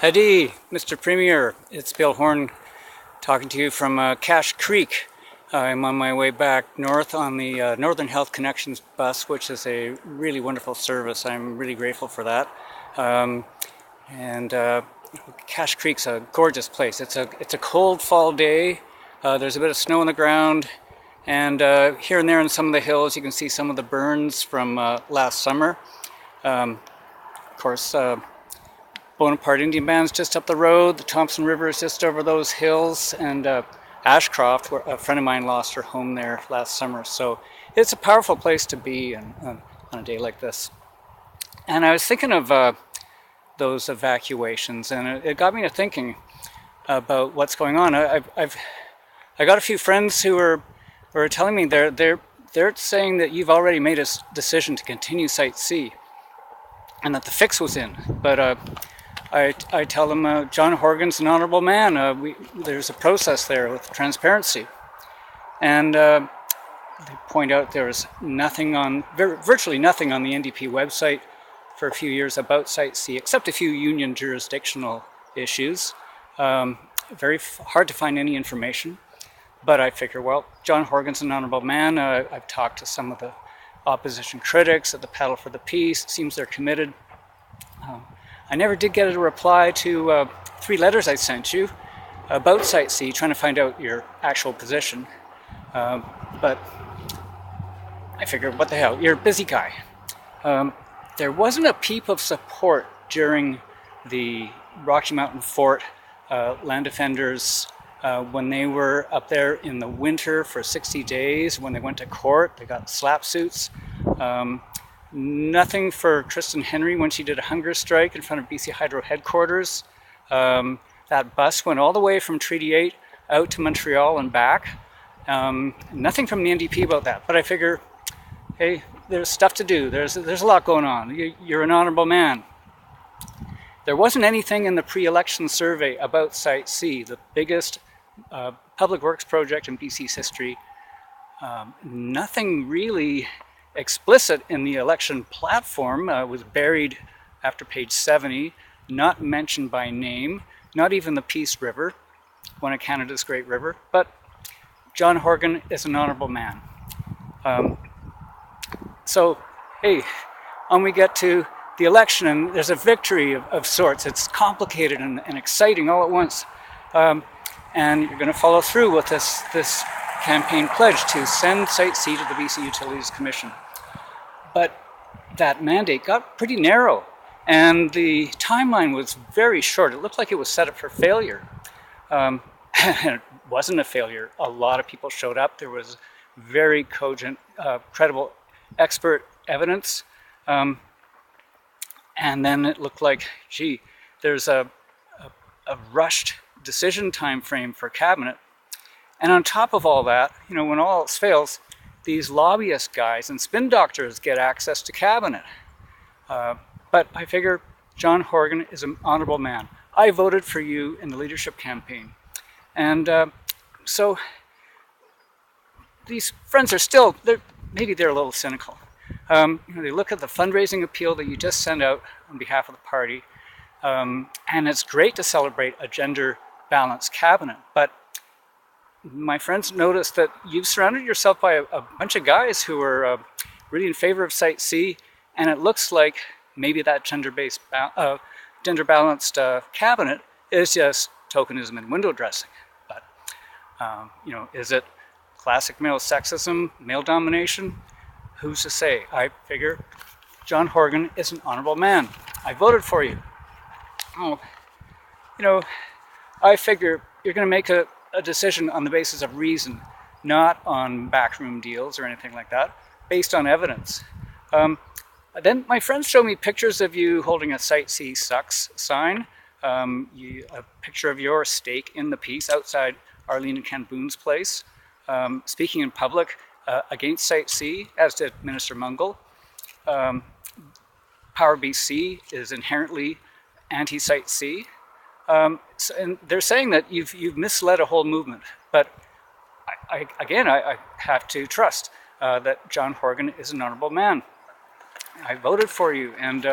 Howdy, Mr. Premier. It's Bill Horne talking to you from Cache Creek. I'm on my way back north on the Northern Health Connections bus, which is a really wonderful service. I'm really grateful for that. And Cache Creek's a gorgeous place. It's a cold fall day. There's a bit of snow on the ground, and here and there in some of the hills you can see some of the burns from last summer. Of course, Bonaparte Indian Band's just up the road, the Thompson River is just over those hills, and Ashcroft, where a friend of mine lost her home there last summer. So it's a powerful place to be on a day like this. And I was thinking of those evacuations, and it got me to thinking about what's going on. I got a few friends who are telling me they're saying that you've already made a decision to continue Site C, and that the fix was in. But I tell them John Horgan's an honorable man. There's a process there with transparency, and they point out there was virtually nothing on the NDP website for a few years about Site C, except a few union jurisdictional issues. Very hard to find any information, but I figure, well, John Horgan's an honorable man. I've talked to some of the opposition critics at the Paddle for the Peace. It seems they're committed. I never did get a reply to 3 letters I sent you about Site C, trying to find out your actual position. But I figured, what the hell, you're a busy guy. There wasn't a peep of support during the Rocky Mountain Fort land defenders when they were up there in the winter for 60 days. When they went to court, they got slap suits. Nothing for Kristen Henry when she did a hunger strike in front of BC Hydro headquarters. That bus went all the way from Treaty 8 out to Montreal and back. Nothing from the NDP about that. But I figure, hey, there's stuff to do. There's a lot going on. You're an honorable man. There wasn't anything in the pre-election survey about Site C, the biggest public works project in BC's history. Nothing really explicit in the election platform. Was buried after page 70, not mentioned by name, not even the Peace River, one of Canada's great river, but John Horgan is an honorable man. So, hey, on we get to the election, and there's a victory of sorts. It's complicated and exciting all at once. And you're going to follow through with this campaign pledge to send Site C to the BC Utilities Commission. But that mandate got pretty narrow, and the timeline was very short. It looked like it was set up for failure. And it wasn't a failure. A lot of people showed up. There was very cogent, credible expert evidence. And then it looked like, gee, there's a rushed decision time frame for cabinet. And on top of all that, when all else fails, these lobbyist guys and spin doctors get access to cabinet. But I figure John Horgan is an honorable man. I voted for you in the leadership campaign. And so these friends are still, maybe they're a little cynical. They look at the fundraising appeal that you just sent out on behalf of the party, and it's great to celebrate a gender-balanced cabinet, but my friends noticed that you've surrounded yourself by a bunch of guys who are really in favor of Site C, and it looks like maybe that gender-balanced cabinet is just tokenism and window dressing. But, is it classic male sexism, male domination? Who's to say? I figure John Horgan is an honorable man. I voted for you. I figure you're going to make a decision on the basis of reason, not on backroom deals or anything like that, based on evidence. Then my friends show me pictures of you holding a Site C sucks sign, a picture of your stake in the piece outside Arlene and Ken Boone's place, speaking in public against Site C, as did Minister Mungle. Power BC is inherently anti-Site C. And they're saying that you've misled a whole movement. But I have to trust that John Horgan is an honorable man. I voted for you, and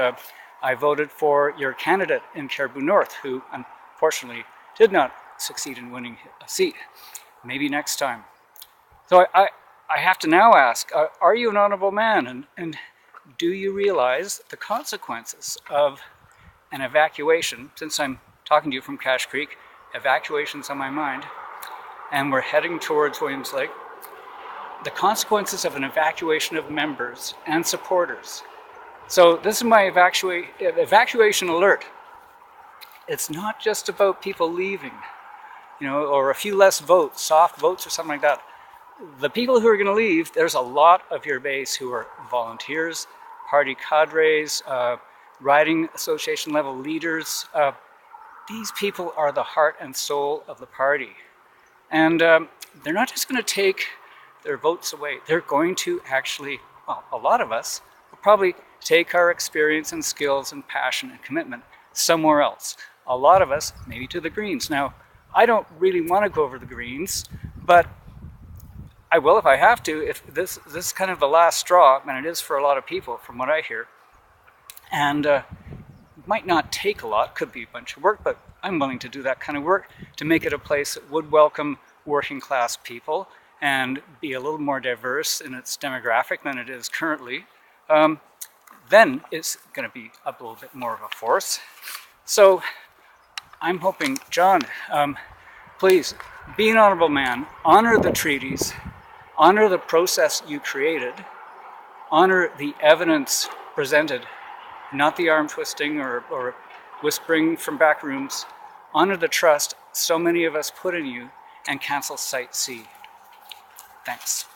I voted for your candidate in Caribou North, who unfortunately did not succeed in winning a seat. Maybe next time. So I have to now ask, are you an honorable man? And do you realize the consequences of an evacuation? Since I'm talking to you from Cache Creek, evacuation's on my mind, and we're heading towards Williams Lake. The consequences of an evacuation of members and supporters. So this is my evacuation alert. It's not just about people leaving, or a few less votes, soft votes or something like that. The people who are going to leave, there's a lot of your base who are volunteers, party cadres, riding association level leaders. These people are the heart and soul of the party. And they're not just going to take their votes away. They're going to actually, well, a lot of us will probably take our experience and skills and passion and commitment somewhere else. A lot of us, maybe to the Greens. Now, I don't really want to go over the Greens, but I will if I have to. If this is kind of the last straw, and it is for a lot of people from what I hear. And might not take a lot, could be a bunch of work, but I'm willing to do that kind of work to make it a place that would welcome working class people and be a little more diverse in its demographic than it is currently. Then it's going to be a little bit more of a force. So I'm hoping, John, please be an honorable man, honor the treaties, honor the process you created, honor the evidence presented, not the arm twisting or whispering from back rooms. Honor the trust so many of us put in you and cancel Site C. Thanks.